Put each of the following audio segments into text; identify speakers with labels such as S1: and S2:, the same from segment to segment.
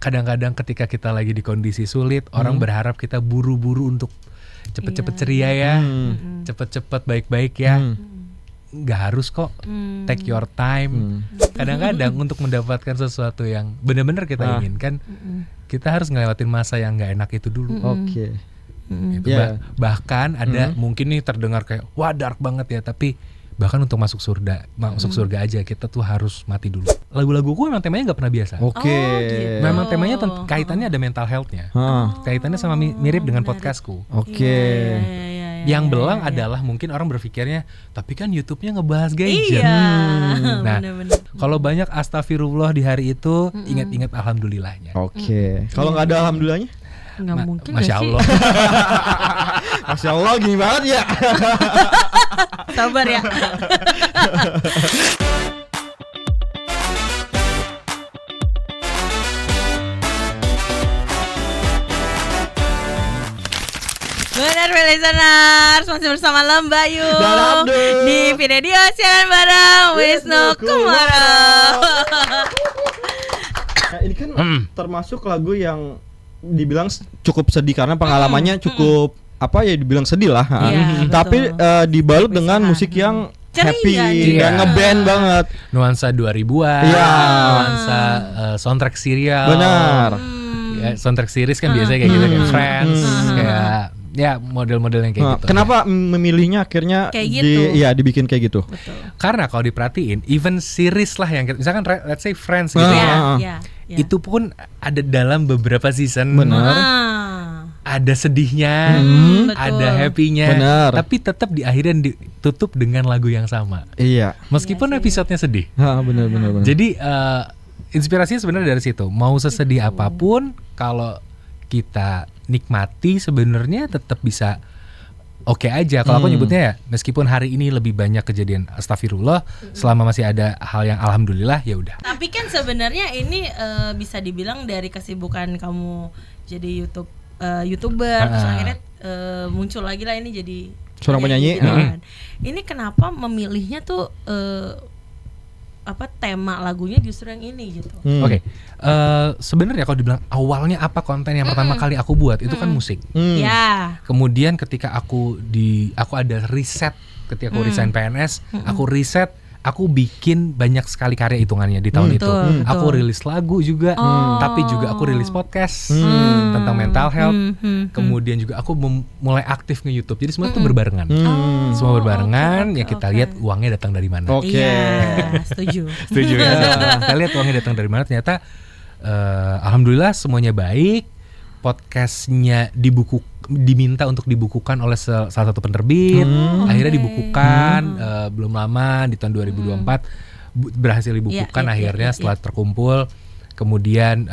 S1: kadang-kadang ketika kita lagi di kondisi sulit, orang berharap kita buru-buru untuk cepet-cepet ceria ya, cepet-cepet baik-baik ya. Nggak harus kok, take your time. Kadang-kadang untuk mendapatkan sesuatu yang benar-benar kita inginkan, kita harus ngelewatin masa yang nggak enak itu dulu.
S2: Oke.
S1: Gitu. Bahkan ada mungkin nih terdengar kayak wah dark banget ya, tapi bahkan untuk masuk surga aja kita tuh harus mati dulu. Lagu-laguku memang temanya nggak pernah biasa.
S2: Gitu.
S1: Memang temanya kaitannya ada mental health-nya. Kaitannya sama mirip dengan podcastku. Yang belang adalah mungkin orang berpikirnya, tapi kan YouTube-nya ngebahas gadget. Nah, kalau banyak astagfirullah di hari itu, ingat-ingat alhamdulillahnya.
S2: Kalau nggak ada alhamdulillahnya?
S3: Nggak mungkin.
S1: Masya Allah.
S2: Masya Allah, gini banget ya.
S3: Sabar ya. Benar listeners, masih bersama Lembayu di video siaran bareng Wisnu Kumara.
S2: Nah, ini kan termasuk lagu yang dibilang cukup sedih karena pengalamannya cukup dibilang sedih lah. Tapi dibalut dengan musik yang happy dan ngeband banget.
S1: Nuansa 2000-an, nuansa soundtrack serial.
S2: Benar.
S1: Ya, soundtrack series kan biasanya kayak gitu, kayak Friends, kayak ya model-model yang kayak gitu.
S2: Kenapa memilihnya akhirnya dibikin kayak gitu?
S3: Betul.
S1: Karena kalau diperhatiin, even series lah yang misalkan let's say Friends gitu itu pun ada dalam beberapa season.
S2: Benar.
S1: Ada sedihnya, ada happy-nya, tapi tetap di akhirnya ditutup dengan lagu yang sama.
S2: Iya.
S1: Meskipun episodenya sedih.
S2: Benar.
S1: Jadi inspirasinya sebenarnya dari situ. Mau sesedih apapun, kalau kita nikmati sebenarnya tetap bisa oke aja. Kalau aku nyebutnya ya, meskipun hari ini lebih banyak kejadian astagfirullah, selama masih ada hal yang alhamdulillah ya udah.
S3: Tapi kan sebenarnya ini bisa dibilang dari kesibukan kamu jadi YouTuber, terus akhirnya muncul lagi lah ini jadi
S2: seorang penyanyi.
S3: Gitu kan. Ini kenapa memilihnya tuh tema lagunya justru yang ini gitu?
S1: Oke. Sebenarnya kalau dibilang awalnya apa konten yang pertama kali aku buat itu kan musik. Kemudian ketika aku ada riset, ketika aku resign PNS, aku riset, aku bikin banyak sekali karya hitungannya di tahun itu. Aku rilis lagu juga, tapi juga aku rilis podcast tentang mental health. Kemudian juga aku mulai aktif nge YouTube. Jadi semua itu berbarengan. Semua berbarengan. Ya kita lihat uangnya datang dari mana.
S3: Setuju.
S1: Ya. Kita lihat uangnya datang dari mana. Ternyata alhamdulillah semuanya baik. Podcastnya diminta untuk dibukukan oleh salah satu penerbit. Akhirnya dibukukan. Belum lama di tahun 2024 berhasil dibukukan akhirnya setelah terkumpul. Kemudian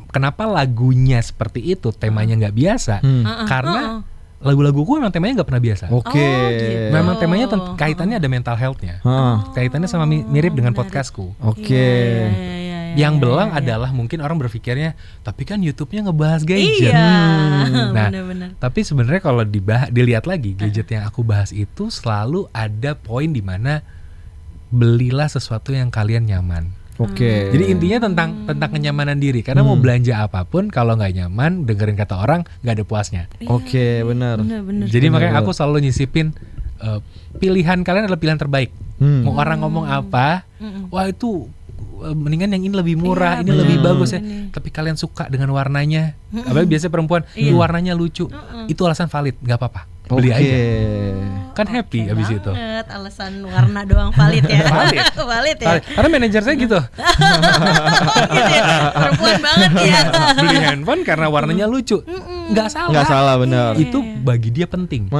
S1: kenapa lagunya seperti itu, temanya nggak biasa? Karena lagu-laguku memang temanya nggak pernah biasa. Memang temanya kaitannya ada mental health-nya. Kaitannya sama mirip dengan podcastku. Yang belang adalah mungkin orang berpikirnya, tapi kan YouTube-nya ngebahas gadget. Nah, tapi sebenarnya kalau dilihat lagi, gadget yang aku bahas itu selalu ada poin di mana belilah sesuatu yang kalian nyaman. Jadi intinya tentang kenyamanan diri. Karena mau belanja apapun, kalau nggak nyaman, dengerin kata orang, nggak ada puasnya.
S2: Benar.
S1: Jadi makanya aku selalu nyisipin pilihan kalian adalah pilihan terbaik. Mau orang ngomong apa, wah itu mendingan yang ini lebih murah, ini lebih bagus ya. Tapi kalian suka dengan warnanya, apalagi biasanya perempuan, ini warnanya lucu, itu alasan valid, nggak apa-apa, beli aja. Kan happy abis itu.
S3: Alasan warna doang valid ya. Valid ya.
S1: Karena manajer saya gitu.
S3: Gitu ya. Perempuan banget ya.
S1: Beli handphone karena warnanya lucu. Nggak salah.
S2: Nggak salah, benar.
S1: Itu bagi dia penting.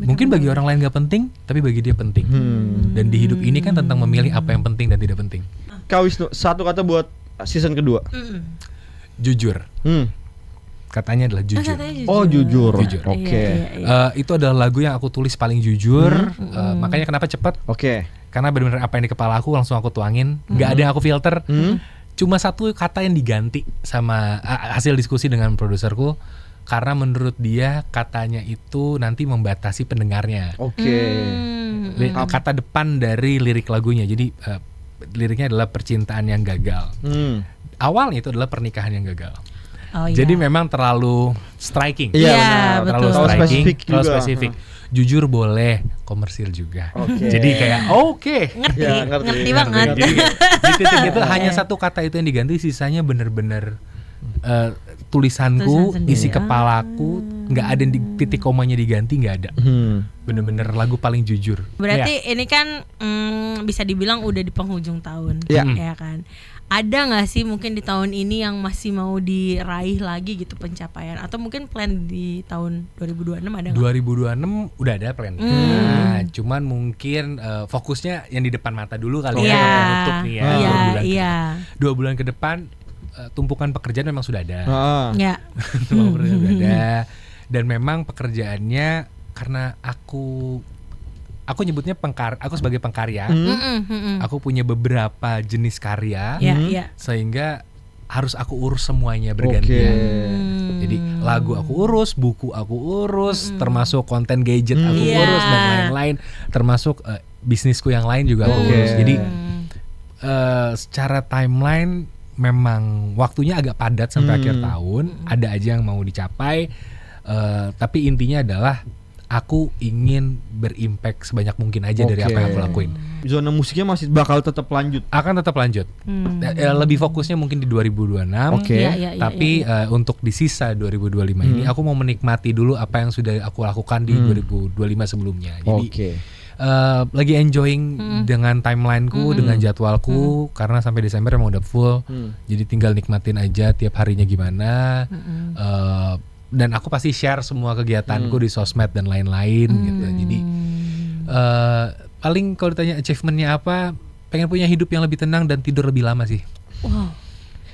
S1: Mungkin bagi orang lain nggak penting, tapi bagi dia penting. Dan di hidup ini kan tentang memilih apa yang penting dan tidak penting.
S2: Kak Wisnu, satu kata buat season kedua.
S1: Jujur. Katanya adalah jujur.
S2: Jujur.
S1: Itu adalah lagu yang aku tulis paling jujur. Makanya kenapa cepat? Karena benar-benar apa yang di kepala aku langsung aku tuangin. Gak ada yang aku filter. Cuma satu kata yang diganti sama hasil diskusi dengan produserku. Karena menurut dia katanya itu nanti membatasi pendengarnya. Kata depan dari lirik lagunya. Jadi liriknya adalah percintaan yang gagal. awalnya itu adalah pernikahan yang gagal.
S3: Oh,
S1: Jadi
S3: iya.
S1: memang terlalu striking.
S2: Iya,
S3: benar.
S1: Terlalu
S3: betul.
S1: striking,
S2: Spesifik
S1: terlalu
S2: juga.
S1: spesifik. Jujur boleh, komersil juga.
S2: Oke.
S1: Jadi kayak oke.
S3: Ngerti,
S2: Ya,
S3: ngerti banget.
S1: Jadi di titik itu hanya satu kata itu yang diganti, sisanya bener-bener tulisanku,
S3: Tulisan sendiri.
S1: isi kepalaku, nggak ada di titik komanya diganti, nggak ada. Bener-bener lagu paling jujur.
S3: Berarti ini kan bisa dibilang udah di penghujung tahun,
S2: Iya.
S3: ya kan? Ada nggak sih mungkin di tahun ini yang masih mau diraih lagi gitu pencapaian, atau mungkin plan di tahun 2026 ada nggak?
S1: 2026 udah ada plan. Nah, cuman mungkin fokusnya yang di depan mata dulu kali
S3: Iya,
S1: ya, menutup nih ya.
S3: iya,
S1: 2 bulan ke depan tumpukan pekerjaan memang sudah ada.
S3: ya.
S1: Tumpukan pekerjaan sudah ada. Dan memang pekerjaannya karena aku nyebutnya aku sebagai pengkarya. Aku punya beberapa jenis karya.
S3: Iya.
S1: Sehingga harus aku urus semuanya bergantian. Jadi lagu aku urus, buku aku urus, termasuk konten gadget aku urus dan lain-lain, termasuk bisnisku yang lain juga aku urus. Jadi secara timeline memang waktunya agak padat sampai akhir tahun. Ada aja yang mau dicapai, tapi intinya adalah aku ingin berimpact sebanyak mungkin aja dari apa yang aku lakuin.
S2: Zona musiknya masih bakal tetap lanjut.
S1: Akan tetap lanjut. Lebih fokusnya mungkin di 2026.
S3: Iya,
S1: Tapi untuk di sisa 2025 ini aku mau menikmati dulu apa yang sudah aku lakukan di 2025 sebelumnya. Jadi lagi enjoying dengan timelineku, dengan jadwalku, karena sampai Desember emang udah full. Jadi tinggal nikmatin aja tiap harinya gimana. Dan aku pasti share semua kegiatanku di sosmed dan lain-lain gitu. Jadi paling kalau ditanya achievementnya apa, pengen punya hidup yang lebih tenang dan tidur lebih lama sih.
S3: Wow.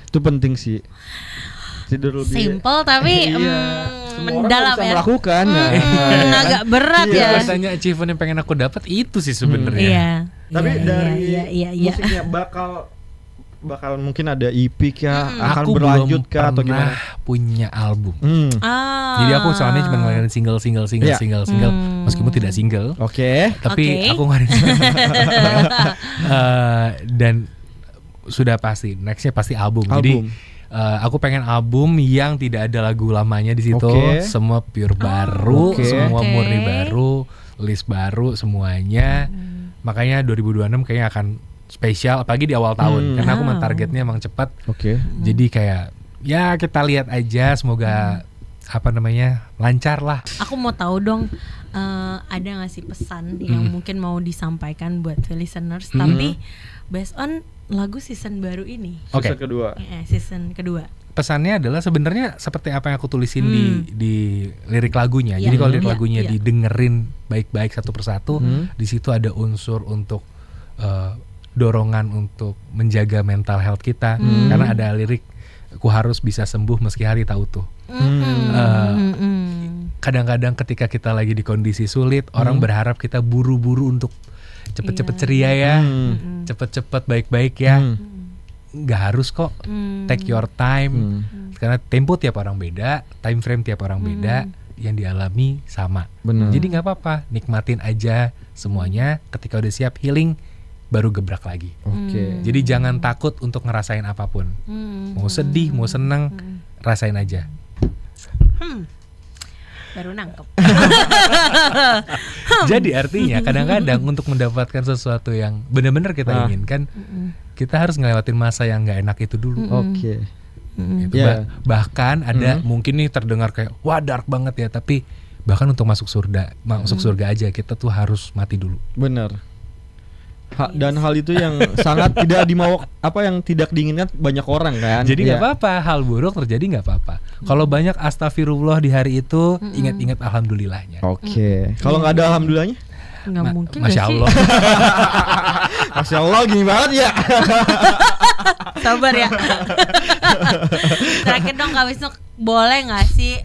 S2: Itu penting sih. Tidur lebih.
S3: Simple tapi mendalam
S2: bisa
S3: ya.
S2: melakukan.
S3: Agak berat ya.
S1: Kalau ditanya achievement yang pengen aku dapat itu sih sebenarnya.
S3: Iya.
S2: Tapi dari
S3: iya.
S2: musiknya bakal mungkin ada EP kah, akan
S1: Aku
S2: berlanjut
S1: belum
S2: kah atau
S1: pernah
S2: gimana?
S1: punya album. Jadi aku soalnya cuma ngeluarin single, meskipun tidak single.
S2: Oke.
S1: Tapi
S3: Oke.
S1: aku ngeluarin dan sudah pasti nextnya pasti album. Jadi aku pengen album yang tidak ada lagu lamanya di situ, semua pure baru, semua murni baru, list baru semuanya. Makanya 2026 kayaknya akan spesial, apalagi di awal tahun, karena aku targetnya emang cepat. Jadi kayak ya kita lihat aja, semoga lancar lah.
S3: Aku mau tahu dong, ada nggak sih pesan yang mungkin mau disampaikan buat listeners, tapi based on lagu season baru ini.
S2: Season kedua.
S3: Season kedua.
S1: Pesannya adalah sebenarnya seperti apa yang aku tulisin di lirik lagunya. Jadi kalau lirik lagunya didengerin baik-baik satu persatu, di situ ada unsur untuk dorongan untuk menjaga mental health kita, karena ada lirik ku harus bisa sembuh meski hari tak utuh. Kadang-kadang ketika kita lagi di kondisi sulit, orang berharap kita buru-buru untuk cepet-cepet ceria ya, cepet-cepet baik-baik ya. Nggak harus kok, take your time, karena tempo tiap orang beda, time frame tiap orang beda, yang dialami sama. Jadi nggak apa-apa, nikmatin aja semuanya. Ketika udah siap healing, baru gebrak lagi. Jadi jangan takut untuk ngerasain apapun. Mau sedih, mau seneng, rasain aja.
S3: Baru nangkep.
S1: Jadi artinya kadang-kadang untuk mendapatkan sesuatu yang benar-benar kita inginkan, kita harus ngelewatin masa yang nggak enak itu dulu. Gitu. Bahkan ada mungkin nih terdengar kayak wah dark banget ya, tapi bahkan untuk masuk surga aja kita tuh harus mati dulu.
S2: Bener. Dan hal itu yang sangat tidak dimau, yang tidak diinginkan banyak orang kan.
S1: Jadi nggak apa-apa, hal buruk terjadi nggak apa-apa. Kalau banyak astagfirullah di hari itu, ingat-ingat alhamdulillahnya.
S2: Kalau nggak ada alhamdulillahnya?
S3: Nggak mungkin.
S1: Masya Allah.
S2: Masya Allah, gini banget ya.
S3: Sabar ya. Terakhir dong Kak Wisnu, boleh nggak sih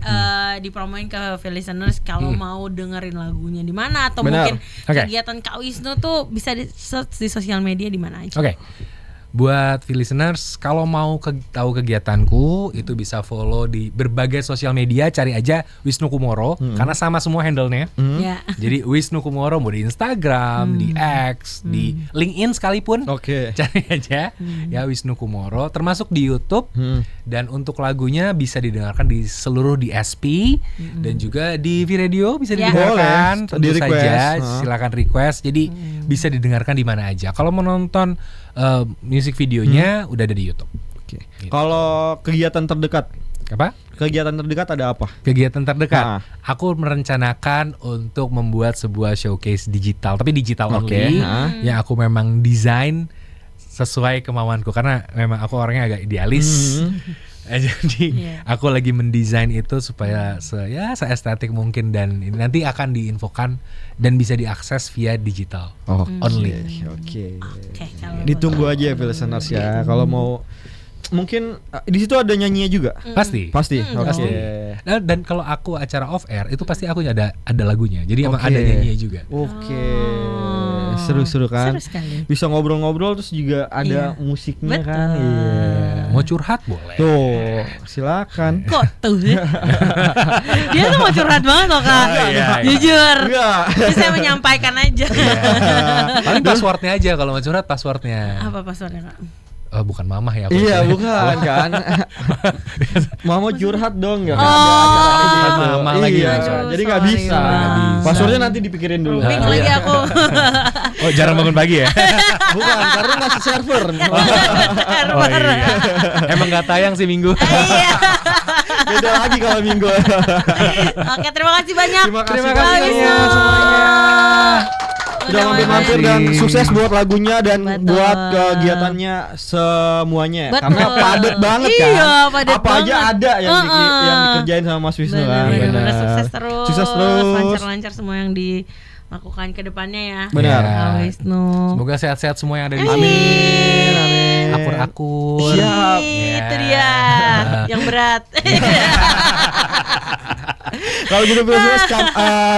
S3: dipromoin ke listeners kalau mau dengerin lagunya di mana, atau mungkin kegiatan Kak Wisnu tuh bisa di search di sosial media di mana aja?
S1: Oke. Buat listeners, kalau mau tahu kegiatanku itu bisa follow di berbagai sosial media, cari aja Wisnu Kumoro karena sama semua handle-nya.
S3: Ya.
S1: Jadi Wisnu Kumoro mau di Instagram, di X, di LinkedIn sekalipun.
S2: Oke.
S1: Cari aja ya Wisnu Kumoro, termasuk di YouTube. Dan untuk lagunya bisa didengarkan di seluruh DSP dan juga di V-Radio bisa didengarkan.
S2: Boleh,
S1: Tentu
S2: di
S1: saja
S2: request.
S1: silakan request. Jadi bisa didengarkan di mana aja. Kalau mau nonton music videonya udah ada di YouTube.
S2: Oke.
S1: Gitu.
S2: Kalau kegiatan terdekat,
S1: Apa?
S2: kegiatan terdekat ada apa?
S1: Kegiatan terdekat.
S2: Ah.
S1: Aku merencanakan untuk membuat sebuah showcase digital, tapi digital
S2: Oke,
S1: only.
S2: ah.
S1: Yang aku memang desain sesuai kemauanku karena memang aku orangnya agak idealis. Jadi aku lagi mendesain itu supaya se-estetik mungkin dan ini nanti akan diinfokan dan bisa diakses via digital only.
S2: Oke.
S3: Oke, kalau
S2: Ditunggu aja ya listeners ya. Kalau mau mungkin di situ ada nyanyinya juga.
S1: Pasti.
S2: Pasti. Oke.
S1: Pasti. Dan kalau aku acara off air itu pasti aku ada lagunya. Jadi emang
S2: Oke.
S1: ada nyanyinya juga.
S2: Oke. Seru-seru kan?
S3: Seru sekali.
S2: Bisa ngobrol-ngobrol terus juga ada musiknya
S3: Betul.
S2: kan. Iya.
S1: Mau curhat boleh.
S2: Tuh, silakan.
S3: Kok tuh? Dia tuh mau curhat banget loh Kak.
S1: Iya.
S3: Jujur.
S2: Enggak.
S3: Jadi saya menyampaikan aja.
S1: Paling passwordnya aja kalau mau curhat passwordnya.
S3: Apa passwordnya Kak?
S1: Bukan mamah ya. aku
S2: Iya,
S1: istilahnya.
S2: bukan kan. Mau curhat dong enggak
S3: Oh.
S1: Bukan mama lagi.
S2: Iya,
S3: Aduh,
S2: jadi nggak
S3: sorry
S2: bisa.
S3: banget.
S2: Passwordnya nanti dipikirin dulu.
S3: Bingung lagi aku.
S1: Oh, jarang bangun pagi ya?
S2: Bukan, karena masih server.
S1: Oh iya. Emang gak tayang sih minggu.
S3: Iya.
S2: Beda lagi kalau minggu.
S3: Oke, terima kasih banyak.
S2: Terima
S3: Pak
S2: kasih
S3: Wisnu.
S2: Udah mampir-mampir dan sukses buat lagunya dan
S3: Betul.
S2: buat kegiatannya semuanya.
S3: Betul.
S2: Karena padat banget kan.
S3: Iya, padat
S2: Apa aja
S3: banget.
S2: ada yang dikerjain sama Mas Wisnu kan.
S3: Benar, sukses terus.
S2: Sukses terus.
S3: Lancar-lancar semua yang dilakukan ke depannya ya.
S2: Benar.
S1: Ya.
S3: Pak Wisnu.
S1: Semoga sehat-sehat semua yang ada di
S3: Amin.
S1: sini.
S2: Amin.
S1: Akur-akur.
S2: Siap.
S3: Itu
S1: Ya.
S3: dia yang berat.
S2: Kalau gitu listeners,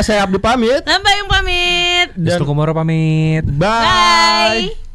S2: saya Abdi pamit.
S3: Sampai yang pamit.
S1: Wisnu Kumoro pamit.
S2: Bye.
S3: Bye.